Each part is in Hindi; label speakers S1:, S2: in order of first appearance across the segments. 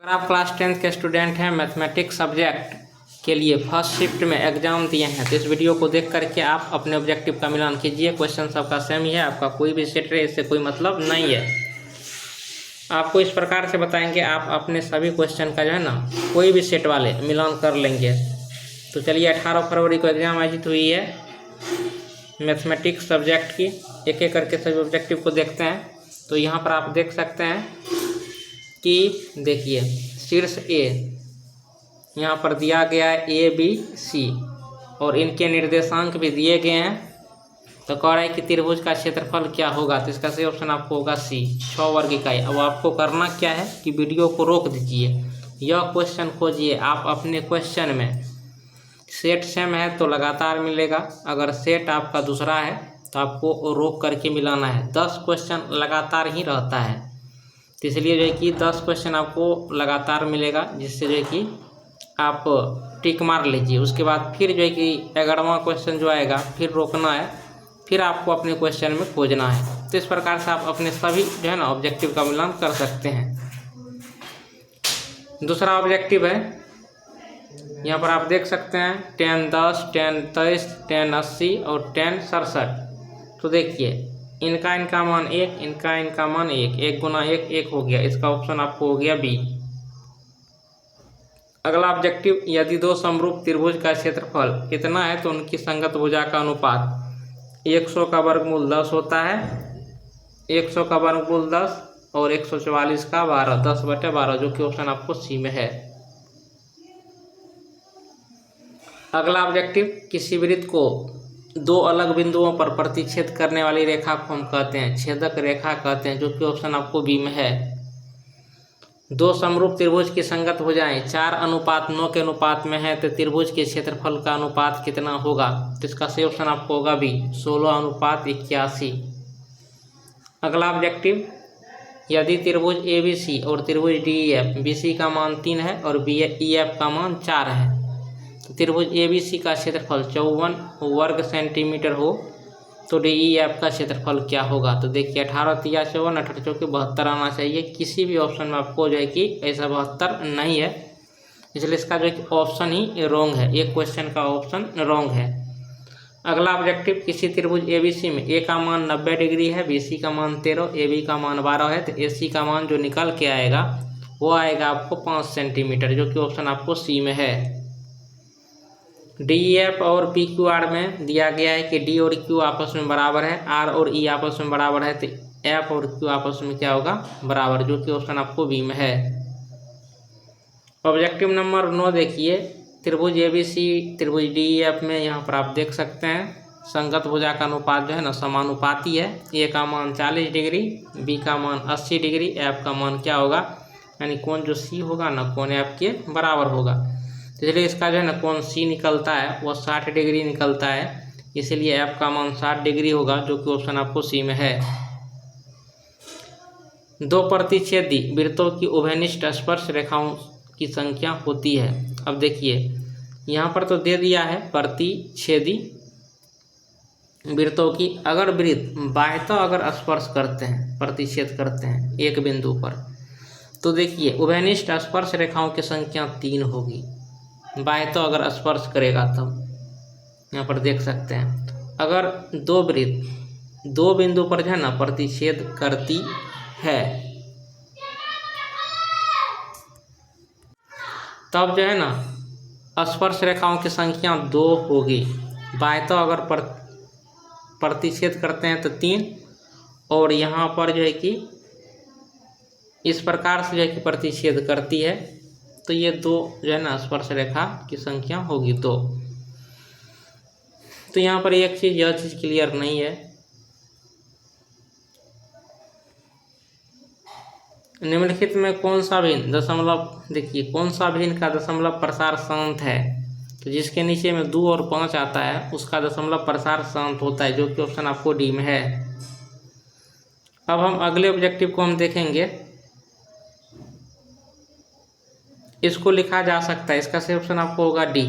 S1: अगर आप क्लास 10th के स्टूडेंट हैं, मैथमेटिक्स सब्जेक्ट के लिए फर्स्ट शिफ्ट में एग्जाम दिए हैं, तो इस वीडियो को देख करके आप अपने ऑब्जेक्टिव का मिलान कीजिए। क्वेश्चन सबका सेम ही है, आपका कोई भी सेट रहे इससे कोई मतलब नहीं है। आपको इस प्रकार से बताएंगे, आप अपने सभी क्वेश्चन का जो है ना कोई भी सेट वाले मिलान कर लेंगे। तो चलिए 18 फरवरी को एग्जाम आयोजित हुई है मैथमेटिक्स सब्जेक्ट की। एक एक करके सभी ऑब्जेक्टिव को देखते हैं। तो यहाँ पर आप देख सकते हैं कि देखिए शीर्ष ए यहाँ पर दिया गया है ABC और इनके निर्देशांक भी दिए गए हैं। तो कह रहा है कि त्रिभुज का क्षेत्रफल क्या होगा, तो इसका सही ऑप्शन आपको होगा C, 6 वर्ग इकाई। अब आपको करना क्या है कि वीडियो को रोक दीजिए, यह क्वेश्चन खोजिए। आप अपने क्वेश्चन में सेट सेम है तो लगातार मिलेगा, अगर सेट आपका दूसरा है तो आपको रोक करके मिलाना है। 10 क्वेश्चन लगातार ही रहता है, तो इसलिए जो है कि 10 क्वेश्चन आपको लगातार मिलेगा, जिससे जो है कि आप टिक मार लीजिए। उसके बाद फिर जो है कि 11वां क्वेश्चन जो आएगा फिर रोकना है, फिर आपको अपने क्वेश्चन में खोजना है। तो इस प्रकार से आप अपने सभी जो है ना ऑब्जेक्टिव का मिलान कर सकते हैं। दूसरा ऑब्जेक्टिव है, यहाँ पर आप देख सकते हैं 10 10, 10 23, 10 80 और 10 67। तो देखिए इनका मान 1, इनका मान 1, 1 गुना 1 1 हो गया। इसका ऑप्शन आपको हो गया B। अगला ऑब्जेक्टिव, यदि दो समरूप त्रिभुज का क्षेत्रफल कितना है तो उनकी संगत भुजा का अनुपात 100 का वर्गमूल 10 होता है। 100 का वर्गमूल 10 और 144 का 12, 10/12, जो कि ऑप्शन आपको C में है। अगला ऑब्जेक्टिव, किसी वृत्त को दो अलग बिंदुओं पर प्रतिच्छेद करने वाली रेखा को हम कहते हैं छेदक रेखा कहते हैं, जो कि ऑप्शन आपको B में है। दो समरूप त्रिभुज की संगत भुजाएं 4:9 के अनुपात में है, तो त्रिभुज के क्षेत्रफल का अनुपात कितना होगा, तो इसका सही ऑप्शन आपको होगा B, 16:81। अगला ऑब्जेक्टिव, यदि त्रिभुज ABC और त्रिभुज DEF, BC का मान 3 है और EF का मान 4 है, तो त्रिभुज ABC का क्षेत्रफल 54 वर्ग सेंटीमीटर हो तो DEF का क्षेत्रफल क्या होगा। तो देखिए 18 3 54, 18 चौके 72 आना चाहिए। किसी भी ऑप्शन में आपको जो है कि ऐसा 72 नहीं है, इसलिए इसका जो है कि ऑप्शन ही रॉन्ग है, एक क्वेश्चन का ऑप्शन रॉन्ग है। अगला ऑब्जेक्टिव, किसी त्रिभुज ABC में A का मान 90 डिग्री है, BC का मान 13, AB का मान 12 है, तो AC का मान जो निकल के आएगा वो आएगा आपको 5 सेंटीमीटर, जो कि ऑप्शन आपको C में है। DEF और PQR में दिया गया है कि D और Q आपस में बराबर है, R और E आपस में बराबर है, तो F और Q आपस में क्या होगा, बराबर, जो कि ऑप्शन आपको B में है। ऑब्जेक्टिव नंबर 9 देखिए, त्रिभुज ABC त्रिभुज DEF में यहाँ पर आप देख सकते हैं संगत भुजा का अनुपात जो है ना समानुपाती है। A का मान 40 डिग्री, B का मान 80 डिग्री, F का मान क्या होगा, यानी कोण जो C होगा ना कोण F के बराबर होगा। इसलिए इसका जो है ना कोण C निकलता है वो 60 डिग्री निकलता है, इसलिए F का मान 60 डिग्री होगा, जो कि ऑप्शन आपको C में है। दो प्रतिच्छेदी वृत्तों की उभयनिष्ठ स्पर्श रेखाओं की संख्या होती है। अब देखिए यहाँ पर तो दे दिया है प्रतिच्छेदी वृत्तों की, अगर वृत्त बाह्यतः अगर स्पर्श करते हैं, प्रतिच्छेद करते हैं एक बिंदु पर, तो देखिए उभयनिष्ठ स्पर्श रेखाओं की संख्या 3 होगी। बाह्यतः अगर स्पर्श करेगा तब यहाँ पर देख सकते हैं, अगर दो वृत्त दो बिंदु पर जो है ना प्रतिच्छेद करती है तब जो है ना स्पर्श रेखाओं की संख्या 2 होगी। बाह्यतः अगर प्रतिच्छेद करते हैं तो 3, और यहाँ पर जो है कि इस प्रकार से जो है कि प्रतिच्छेद करती है, तो ये 2 जो है ना स्पर्श रेखा की संख्या होगी 2। तो यहाँ पर एक चीज़, यह चीज़ क्लियर नहीं है। निम्नलिखित में कौन सा भिन्न दशमलव, देखिए कौन सा भिन्न का दशमलव प्रसार शांत है, तो जिसके नीचे में 2 और 5 आता है उसका दशमलव प्रसार शांत होता है, जो कि ऑप्शन आपको D में है। अब हम अगले ऑब्जेक्टिव को हम देखेंगे, इसको लिखा जा सकता है, इसका सही ऑप्शन आपको होगा D।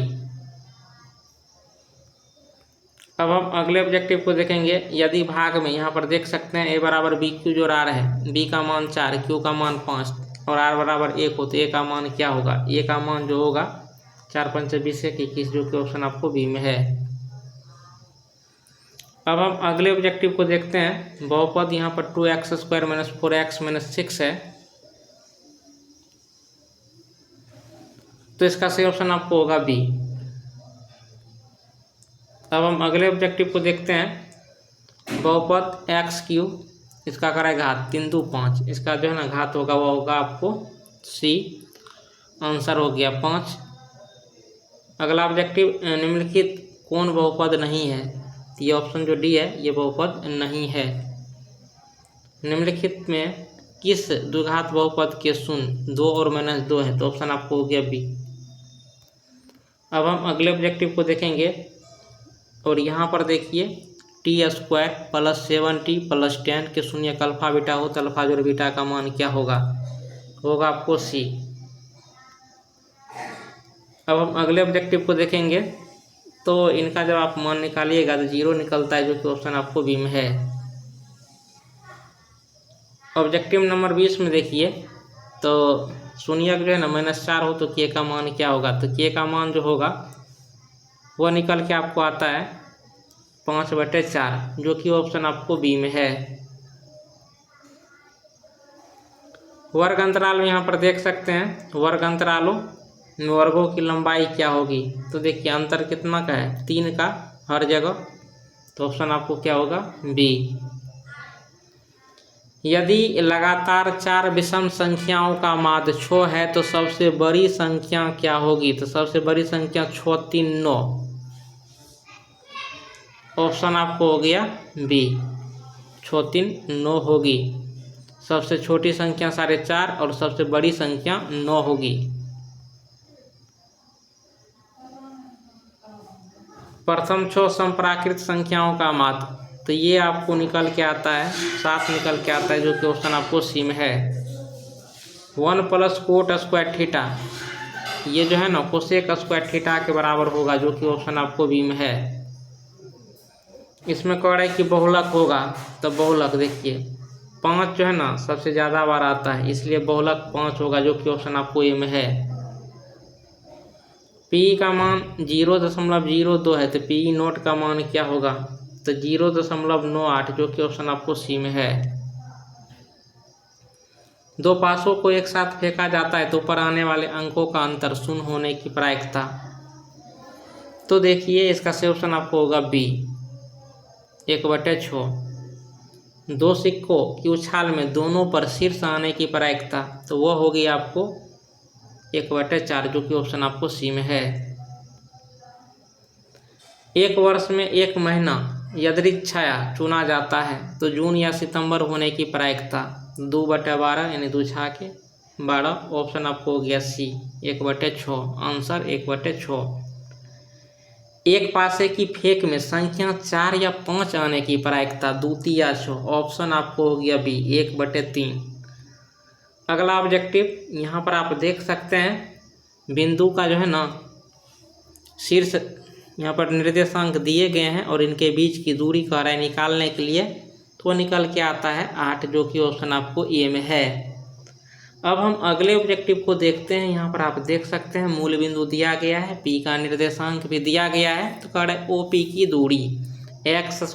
S1: अब हम अगले ऑब्जेक्टिव को देखेंगे, यदि भाग में यहाँ पर देख सकते हैं A बराबर BQ जो आ रहा है, B का मान 4, Q का मान 5, और r बराबर 1 हो तो a का मान क्या होगा? a का मान जो होगा 4 पंचे 20 21, जो कि ऑप्शन आपको बी में है। अब हम अगले ऑब्जेक्टिव को देखते हैं। बहुपद यहाँ पर 2x² - 4x - 6 है, तो इसका सही ऑप्शन आपको होगा बी। अब हम अगले ऑब्जेक्टिव को देखते हैं। बहुपद x3, इसका करें घात 3 2 5, इसका जो है ना घात होगा वो होगा आपको सी। आंसर हो गया 5। अगला ऑब्जेक्टिव, निम्नलिखित कौन बहुपद नहीं है? तो ये ऑप्शन जो डी है ये बहुपद नहीं है। निम्नलिखित में किस द्विघात बहुपद के शून्य 2 और -2 है? तो ऑप्शन आपको हो गया बी। अब हम अगले ऑब्जेक्टिव को देखेंगे और यहाँ पर देखिए t² + 7t + 10 के शून्य का अल्फा बीटा हो तो अल्फा जोड़ बीटा का मान क्या होगा? होगा आपको सी। अब हम अगले ऑब्जेक्टिव को देखेंगे तो इनका जब आप मान निकालिएगा तो 0 निकलता है, जो कि ऑप्शन आपको बी में है। ऑब्जेक्टिव नंबर 20 में देखिए तो शून्य जो है ना -4 हो तो k का मान क्या होगा? तो k का मान जो होगा वह निकल के आपको आता है 5/4, जो कि ऑप्शन आपको बी में है। वर्ग अंतराल में यहाँ पर देख सकते हैं, वर्ग अंतरालों में वर्गों की लंबाई क्या होगी? तो देखिए अंतर कितना का है? 3 का हर जगह, तो ऑप्शन आपको क्या होगा? बी। यदि लगातार 4 विषम संख्याओं का माध्य 6 है तो सबसे बड़ी संख्या क्या होगी? तो सबसे बड़ी संख्या 6 3 9, ऑप्शन आपको हो गया बी। 6 3 9 होगी। सबसे छोटी संख्या 4.5 और सबसे बड़ी संख्या 9 होगी। प्रथम 6 संप्राकृत संख्याओं का माध्य, तो ये आपको निकल के आता है 7 निकल के आता है, जो कि ऑप्शन आपको सी में है। 1 + cot² थीटा, ये जो है ना cosec² थीटा के बराबर होगा, जो कि ऑप्शन आपको बी में है। इसमें कह रहा है कि बहुलक होगा, तो बहुलक देखिए 5 जो है ना सबसे ज़्यादा बार आता है, इसलिए बहुलक 5 होगा, जो कि ऑप्शन आपको ए में है। पी का मान 0.02 है, तो पी नोट का मान क्या होगा? तो 0.98, जो कि ऑप्शन आपको सी में है। 2 पासों को एक साथ फेंका जाता है तो ऊपर आने वाले अंकों का अंतर शून्य होने की प्रायिकता, तो देखिए इसका सही ऑप्शन आपको होगा बी 1/6। 2 सिक्कों की उछाल में दोनों पर शीर्ष आने की प्रायिकता, तो वह होगी आपको 1/4, जो कि ऑप्शन आपको सी में है। एक वर्ष में एक महीना यदृच्छया चुना जाता है तो जून या सितंबर होने की प्रायिकता 2/12, यानी 2 छाके 12, ऑप्शन आपको हो गया सी 1/6। आंसर 1/6। एक पासे की फेंक में संख्या 4 या 5 आने की प्रायिकता द्वितीय 6, ऑप्शन आपको हो गया बी 1/3। अगला ऑब्जेक्टिव यहाँ पर आप देख सकते हैं, बिंदु का जो है ना शीर्ष यहाँ पर निर्देशांक दिए गए हैं और इनके बीच की दूरी का राय निकालने के लिए तो निकल के आता है 8, जो कि ऑप्शन आपको ए में है। अब हम अगले ऑब्जेक्टिव को देखते हैं। यहाँ पर आप देख सकते हैं मूल बिंदु दिया गया है, पी का निर्देशांक भी दिया गया है, तो कह रहा है OP की दूरी x² +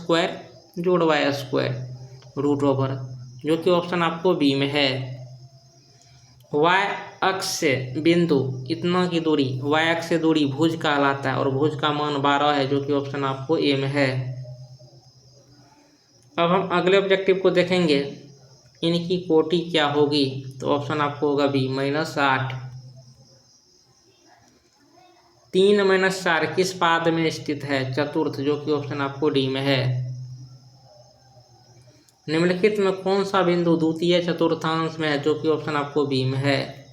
S1: y²√, जो कि ऑप्शन आपको बी में है। y अक्ष से बिंदु इतना की दूरी, y अक्ष से दूरी भुज कहलाता है और भुज का मान 12 है, जो कि ऑप्शन आपको ए में है। अब हम अगले ऑब्जेक्टिव को देखेंगे, इनकी कोटि क्या होगी? तो ऑप्शन आपको होगा बी -8। 3 - 4 किस पाद में स्थित है? चतुर्थ, जो कि ऑप्शन आपको डी में है। निम्नलिखित में कौन सा बिंदु द्वितीय चतुर्थांश में है? जो कि ऑप्शन आपको बी में है।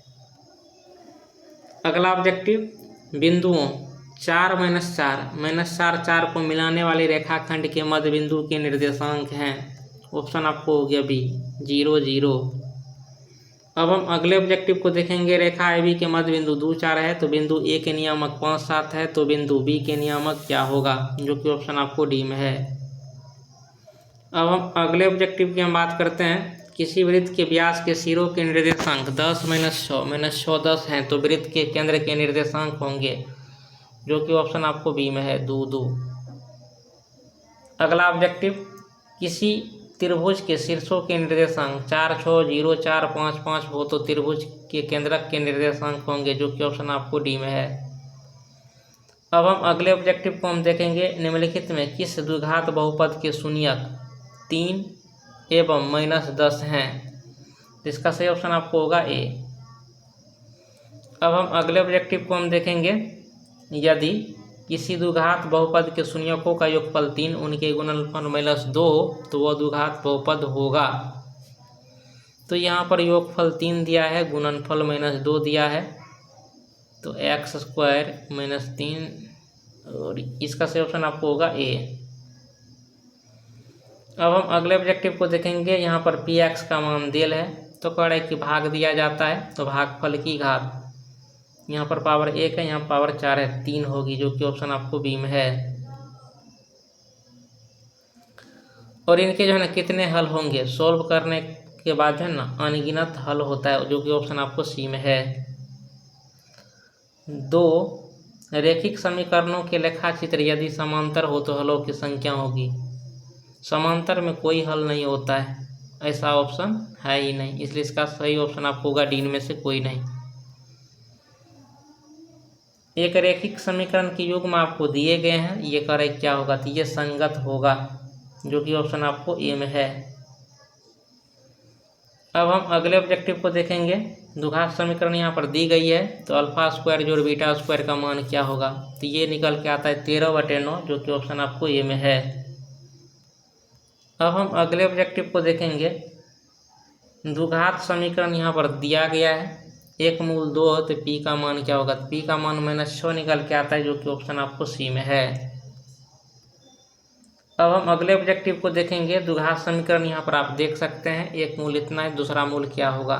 S1: अगला ऑब्जेक्टिव, बिंदुओं 4 - 4 4 को मिलाने वाली रेखाखंड के मध्य बिंदु के निर्देशांक हैं, ऑप्शन आपको हो गया बी 0 0। अब हम अगले ऑब्जेक्टिव को देखेंगे, रेखा AB के मध्य बिंदु 2 4 है, तो बिंदु ए के नियामक 5 7 है, तो बिंदु बी के नियामक क्या होगा? जो कि ऑप्शन आपको डी में है। अब हम अगले ऑब्जेक्टिव की हम बात करते हैं, किसी वृत्त के व्यास के सिरों के निर्देशांक 10 - 6 10 हैं तो वृत्त के केंद्र के निर्देशांक होंगे, जो कि ऑप्शन आपको बी में है 2 2। अगला ऑब्जेक्टिव, किसी त्रिभुज के शीर्षों के निर्देशांक 4 6 0 4 5 5 हो तो त्रिभुज के केंद्रक के निर्देशांक होंगे, जो कि ऑप्शन आपको डी में है। अब हम अगले ऑब्जेक्टिव को हम देखेंगे, निम्नलिखित में किस द्विघात बहुपद के शून्यक 3 एवं -10 हैं, इसका सही ऑप्शन आपको होगा ए। अब हम अगले ऑब्जेक्टिव को हम देखेंगे, यदि किसी द्विघात बहुपद के शून्यकों का योगफल 3 उनके गुणनफल -2 हो तो वह द्विघात बहुपद होगा। तो यहाँ पर योगफल 3 दिया है, गुणनफल -2 दिया है, तो x² - 3 और इसका सही ऑप्शन आपको होगा ए। अब हम अगले ऑब्जेक्टिव को देखेंगे, यहाँ पर px का मान दिया है तो कह रहा है कि भाग दिया जाता है तो भागफल की घात, यहाँ पर पावर 1 है, यहाँ पावर 4 है, 3 होगी, जो कि ऑप्शन आपको बी में है। और इनके जो है ना कितने हल होंगे, सोल्व करने के बाद जो है ना अनगिनत हल होता है, जो कि ऑप्शन आपको सी में है। 2 रेखिक समीकरणों के लेखाचित्र यदि समांतर हो तो हलों की संख्या होगी। समांतर में कोई हल नहीं होता है, ऐसा ऑप्शन है ही नहीं, इसलिए इसका सही ऑप्शन आपको होगा डी में से कोई नहीं। एक रेखिक समीकरण के युग्म आपको दिए गए हैं, ये करे क्या होगा, तो ये संगत होगा, जो कि ऑप्शन आपको ए में है। अब हम अगले ऑब्जेक्टिव को देखेंगे, द्विघात समीकरण यहाँ पर दी गई है तो α² जोड़ β² का मान क्या होगा, तो ये निकल के आता है 13/9, जो कि ऑप्शन आपको ए में है। अब हम अगले ऑब्जेक्टिव को देखेंगे, द्विघात समीकरण यहाँ पर दिया गया है, एक मूल 2 हो तो p का मान क्या होगा, तो p का मान -6 निकल के आता है, जो कि ऑप्शन आपको सी में है। अब हम अगले ऑब्जेक्टिव को देखेंगे, द्विघात समीकरण यहाँ पर आप देख सकते हैं, एक मूल इतना है, दूसरा मूल क्या होगा,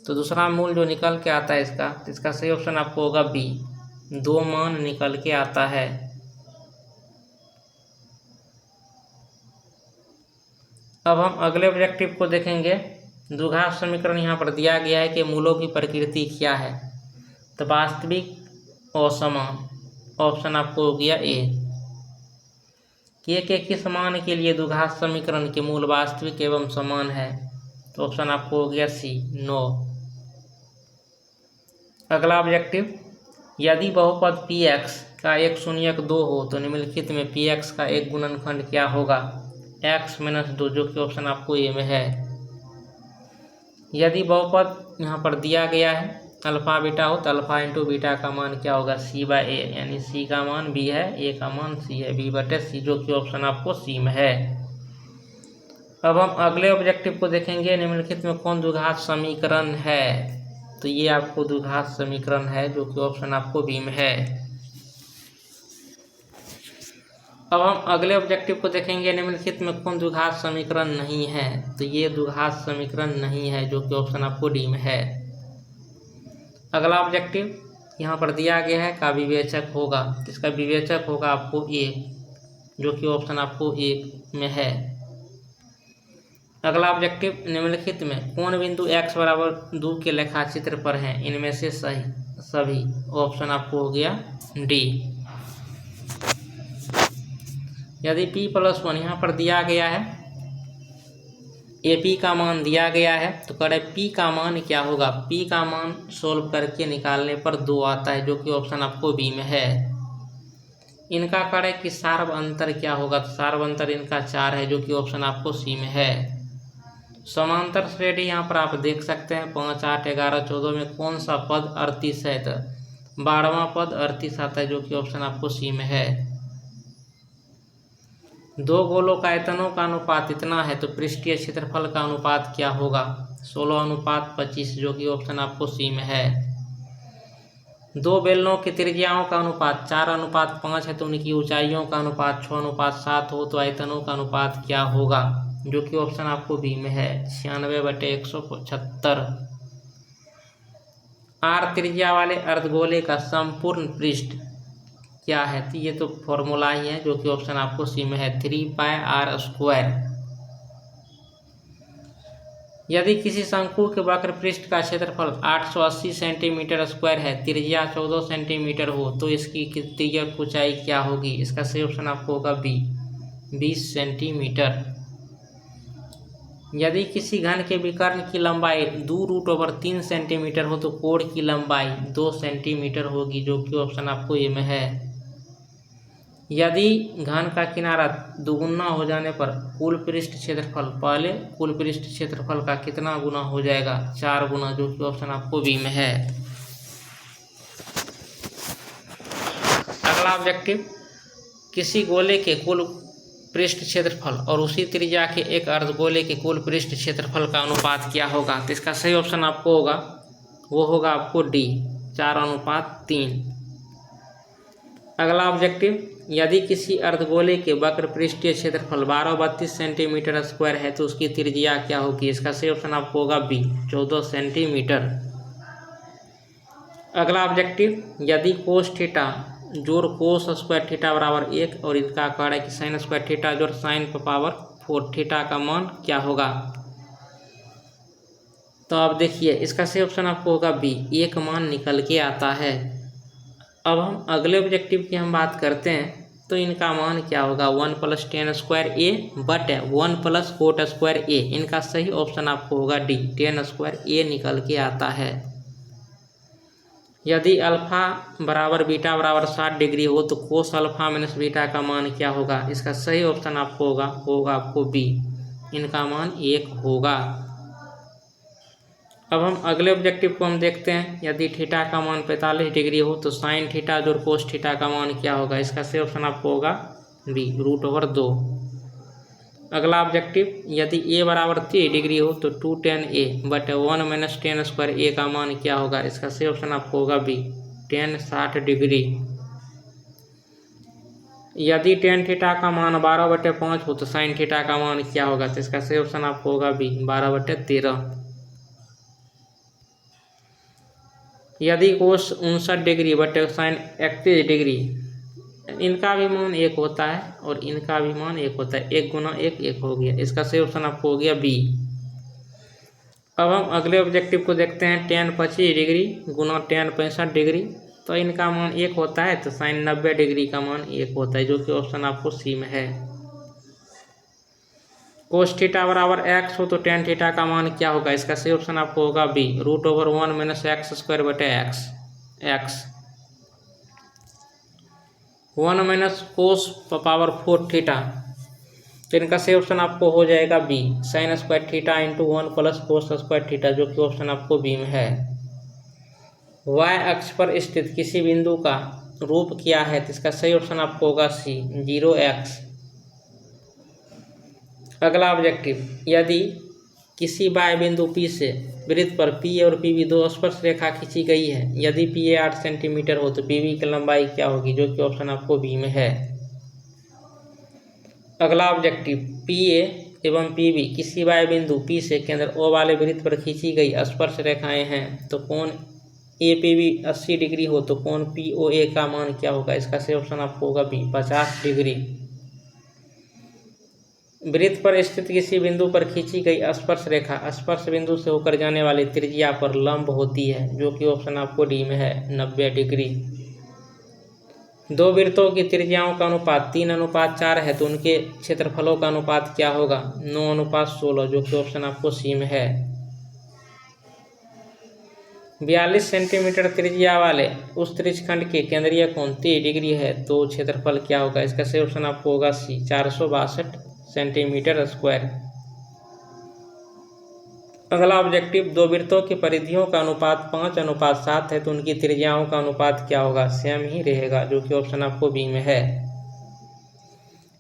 S1: तो दूसरा मूल जो निकल के आता है इसका सही ऑप्शन आपको होगा बी, 2 मान निकल के आता है। अब हम अगले ऑब्जेक्टिव को देखेंगे, द्विघात समीकरण यहाँ पर दिया गया है कि मूलों की प्रकृति क्या है, तो वास्तविक और समान, ऑप्शन आपको हो गया ए। के किस मान के लिए द्विघात समीकरण के मूल वास्तविक एवं समान है, तो ऑप्शन आपको हो गया सी 9। अगला ऑब्जेक्टिव, यदि बहुपद px का एक शून्यक 2 हो तो निम्नलिखित में px का एक गुणनखंड क्या होगा, x - 2, जो कि ऑप्शन आपको ए में है। यदि बहुपद यहाँ पर दिया गया है अल्फा बीटा हो तो अल्फा इंटू बीटा का मान क्या होगा, c/a, यानी c का मान b है, a का मान c है, b/c, जो कि ऑप्शन आपको सी में है। अब हम अगले ऑब्जेक्टिव को देखेंगे, निम्नलिखित में कौन द्विघात समीकरण है, तो ये आपको द्विघात समीकरण है, जो कि ऑप्शन आपको बी में है। अब हम अगले ऑब्जेक्टिव को देखेंगे, निम्नलिखित में कौन द्विघात समीकरण नहीं है, तो ये द्विघात समीकरण नहीं है, जो कि ऑप्शन आपको डी में है। अगला ऑब्जेक्टिव यहाँ पर दिया गया है का विवेचक होगा, इसका विवेचक होगा आपको ए, जो कि ऑप्शन आपको ए में है। अगला ऑब्जेक्टिव, निम्नलिखित में कौन बिंदु x = 2 के लेखाचित्र पर हैं, इनमें से सभी, ऑप्शन आपको हो गया डी। यदि p+1 यहाँ पर दिया गया है, AP का मान दिया गया है, तो कह रहे P का मान क्या होगा, P का मान सोल्व करके निकालने पर 2 आता है, जो कि ऑप्शन आपको बी में है। इनका कह रहे कि सार्व अंतर क्या होगा, तो सार्व अंतर इनका 4 है, जो कि ऑप्शन आपको सी में है। समांतर श्रेणी यहाँ पर आप देख सकते हैं 5 8 11 14 में कौन सा पद 38 है, तो 12वां पद 38 आता है, जो कि ऑप्शन आपको सी में है। 2 गोलों का आयतनों का अनुपात इतना है तो पृष्ठीय क्षेत्रफल का अनुपात क्या होगा, 16:25, जो कि ऑप्शन आपको सी में है। 2 बेलनों की त्रिज्याओं का अनुपात 4:5 है तो उनकी ऊंचाइयों का अनुपात 6:7 हो तो आयतनों का अनुपात क्या होगा, जो कि ऑप्शन आपको बी में है, 96/175। r त्रिज्या वाले अर्धगोले का संपूर्ण पृष्ठ क्या है, तो ये तो फॉर्मूला ही है, जो कि ऑप्शन आपको सी में है, 3πr²। यदि किसी शंकु के वक्र पृष्ठ का क्षेत्रफल 880 सेंटीमीटर स्क्वायर है, त्रिज्या 14 सेंटीमीटर हो, तो इसकी तिर्यक ऊंचाई क्या होगी? इसका सही ऑप्शन आपको होगा बी, 20 सेंटीमीटर। यदि किसी घन के विकर्ण की लंबाई 2√3 सेंटीमीटर हो, तो कोण की लंबाई 2 सेंटीमीटर होगी, जो कि ऑप्शन आपको ए में है। यदि घन का किनारा दुगुना हो जाने पर कुल पृष्ठ क्षेत्रफल पहले कुल पृष्ठ क्षेत्रफल का कितना गुना हो जाएगा? 4 गुना, जो कि ऑप्शन आपको बी में है। अगला ऑब्जेक्टिव, किसी गोले के कुल पृष्ठ क्षेत्रफल और उसी त्रिज्या के एक अर्धगोले के कुल पृष्ठ क्षेत्रफल का अनुपात क्या होगा? तो इसका सही ऑप्शन आपको होगा, वो होगा आपको डी, 4:3। अगला ऑब्जेक्टिव, यदि किसी अर्धगोले के वक्र पृष्ठीय क्षेत्रफल 1232 सेंटीमीटर स्क्वायर है, तो उसकी त्रिज्या क्या होगी? इसका सही ऑप्शन आपको होगा बी, 14 सेंटीमीटर। अगला ऑब्जेक्टिव, यदि कोस थीटा जोड़ कोस स्क्वायर थीटा बराबर 1 और इनका कह रहा है कि साइन स्क्वायर थीटा जोड़ साइन पावर 4 थीटा का मान क्या होगा? तो आप देखिए, इसका सही ऑप्शन आपको होगा बी, एक मान निकल के आता है। अब हम अगले ऑब्जेक्टिव की हम बात करते हैं, तो इनका मान क्या होगा? 1 + tan square A but 1 + cot square A. इनका सही ऑप्शन आपको होगा डी, tan स्क्वायर ए निकल के आता है। यदि अल्फा बराबर बीटा बराबर 60 डिग्री हो, तो कोस अल्फा माइनस बीटा का मान क्या होगा? इसका सही ऑप्शन आपको होगा आपको बी, इनका मान 1 होगा। अब हम अगले ऑब्जेक्टिव को हम देखते हैं, यदि थीटा का मान 45 डिग्री हो, तो साइन थीटा जोड़ कोस थीटा का मान क्या होगा? इसका सही ऑप्शन आपको होगा बी, √2। अगला ऑब्जेक्टिव, यदि ए बराबर 30 डिग्री हो, तो 2 tan A but 1 - tan square A का मान क्या होगा? इसका सही ऑप्शन आपको होगा बी, tan 60 डिग्री। यदि tan थीटा का मान 12/5 हो, तो साइन थीटा का मान क्या होगा? तो इसका सही ऑप्शन आपको होगा बी, 12/13। यदि कोस 59 डिग्री बट साइन 31 डिग्री, इनका भी मान 1 होता है और इनका भी मान 1 होता है, 1 × 1 1 हो गया। इसका सही ऑप्शन आपको हो गया बी। अब हम अगले ऑब्जेक्टिव को देखते हैं, tan 25 डिग्री गुना tan 65 डिग्री, तो इनका मान 1 होता है, तो साइन 90 डिग्री का मान 1 होता है, जो कि ऑप्शन आपको सी में है। कोस थीटा बराबर x हो, तो tan थीटा का मान क्या होगा? इसका सही ऑप्शन आपको होगा बी, √1 - x² बटे x 1 - कोस पावर 4 थीटा, तो इनका सही ऑप्शन आपको हो जाएगा B, sine square theta into 1 + cos square theta, जो कि ऑप्शन आपको बी में है। y अक्ष पर स्थित किसी बिंदु का रूप क्या है? तो इसका सही ऑप्शन आपको होगा सी, 0x। अगला ऑब्जेक्टिव, यदि किसी बाह्य बिंदु P से वृत्त पर P और PB दो स्पर्श रेखा खींची गई है, यदि PA 8 सेंटीमीटर हो, तो PB की लंबाई क्या होगी? जो कि ऑप्शन आपको बी में है। अगला ऑब्जेक्टिव, PA एवं PB किसी बाह्य बिंदु P से केंद्र O वाले वृत्त पर खींची गई स्पर्श रेखाएं हैं, तो कोण APB 80 डिग्री हो, तो कोण POA का मान क्या होगा? इसका सही ऑप्शन आपको होगा बी, 50 डिग्री। वृत्त पर स्थित किसी बिंदु पर खींची गई स्पर्श रेखा स्पर्श बिंदु से होकर जाने वाली त्रिज्या पर लंब होती है, जो कि ऑप्शन आपको डी में है, 90 डिग्री। दो वृत्तों की त्रिज्याओं का अनुपात 3:4 है, तो उनके क्षेत्रफलों का अनुपात क्या होगा? 9:16, जो कि ऑप्शन आपको सी में है। 42 सेंटीमीटर त्रिज्या वाले उस त्रिज्यखंड के केंद्रीय कोण 30 डिग्री है, तो क्षेत्रफल क्या होगा? इसका सही ऑप्शन आपको होगा सी, 462 सेंटीमीटर स्क्वायर। अगला ऑब्जेक्टिव, दो वृत्तों की परिधियों का अनुपात 5:7 है, तो उनकी त्रिज्याओं का अनुपात क्या होगा? सेम ही रहेगा, जो कि ऑप्शन आपको बी में है।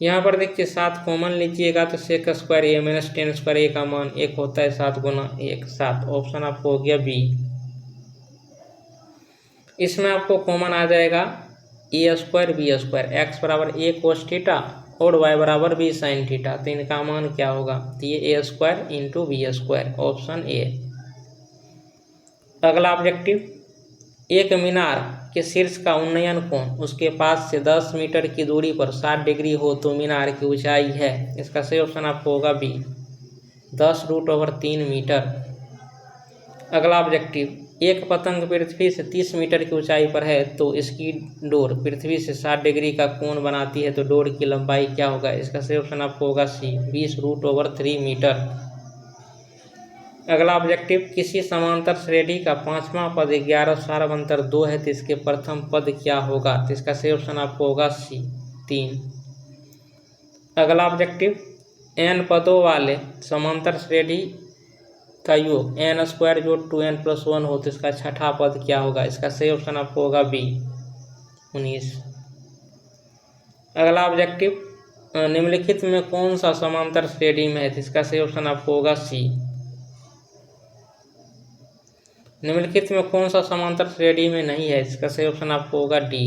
S1: यहाँ पर देखिए 7 कॉमन लीजिएगा, तो sec square A minus tan square A का मान 1 होता है, 7 × 1 7, ऑप्शन आपको हो गया बी। इसमें आपको कॉमन आ जाएगा A square B square, X बराबर ए कोस थीटा और y बराबर बी साइन थीटा, तो इनका मान क्या होगा? तो ये A² into B square, option A. अगला ऑब्जेक्टिव, एक मीनार के शीर्ष का उन्नयन कोण उसके पास से 10 मीटर की दूरी पर 60 डिग्री हो, तो मीनार की ऊंचाई है। इसका सही ऑप्शन आपको होगा बी, 10√3 मीटर। अगला ऑब्जेक्टिव, एक पतंग पृथ्वी से 30 मीटर की ऊंचाई पर है तो इसकी डोर पृथ्वी से 60 डिग्री का कोण बनाती है, तो डोर की लंबाई क्या होगा? इसका सही ऑप्शन आपको होगा सी, 20√3 मीटर। अगला ऑब्जेक्टिव, किसी समांतर श्रेणी का पांचवा पद 11 सार्वंतर 2 है तो इसके प्रथम पद क्या होगा? तो इसका सही ऑप्शन आपको होगा सी, 3। अगला ऑब्जेक्टिव, n पदों वाले समांतर श्रेणी का योग n² जोड़ 2n+1 हो तो इसका छठा पद क्या होगा? इसका सही ऑप्शन आपको होगा बी, 19। अगला ऑब्जेक्टिव, निम्नलिखित में कौन सा समांतर श्रेणी में है? तो इसका सही ऑप्शन आपको होगा सी। निम्नलिखित में कौन सा समांतर श्रेणी में नहीं है? इसका सही ऑप्शन आपको होगा डी।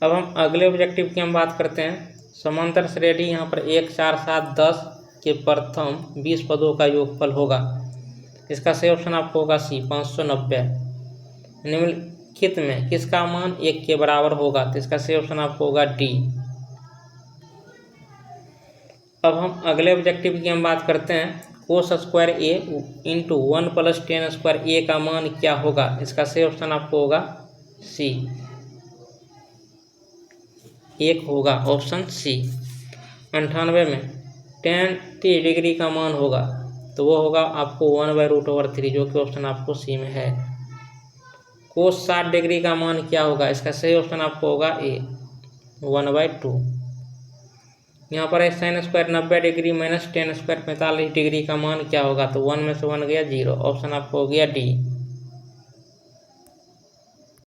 S1: अब हम अगले ऑब्जेक्टिव की हम बात करते हैं। समांतर श्रेणी यहाँ पर 1, 4, 7, 10 के प्रथम 20 पदों का योगफल होगा। इसका सही ऑप्शन आपको होगा सी, 590। निम्नलिखित में किसका मान 1 के बराबर होगा? तो इसका सही ऑप्शन आपको होगा डी। अब हम अगले ऑब्जेक्टिव की हम बात करते हैं। cos² a into 1 + tan² a का मान क्या होगा? इसका सही ऑप्शन आपको होगा सी, 1 होगा, ऑप्शन सी। 98 में tan 30 डिग्री का मान होगा तो वो होगा आपको 1/√3, जो कि ऑप्शन आपको सी में है। cos 60 डिग्री का मान क्या होगा? इसका सही ऑप्शन आपको होगा ए, 1/2। यहाँ पर है sin² 90 डिग्री - tan² 45 डिग्री का मान क्या होगा? तो 1 में से 1 गया 0, ऑप्शन आपको हो गया डी।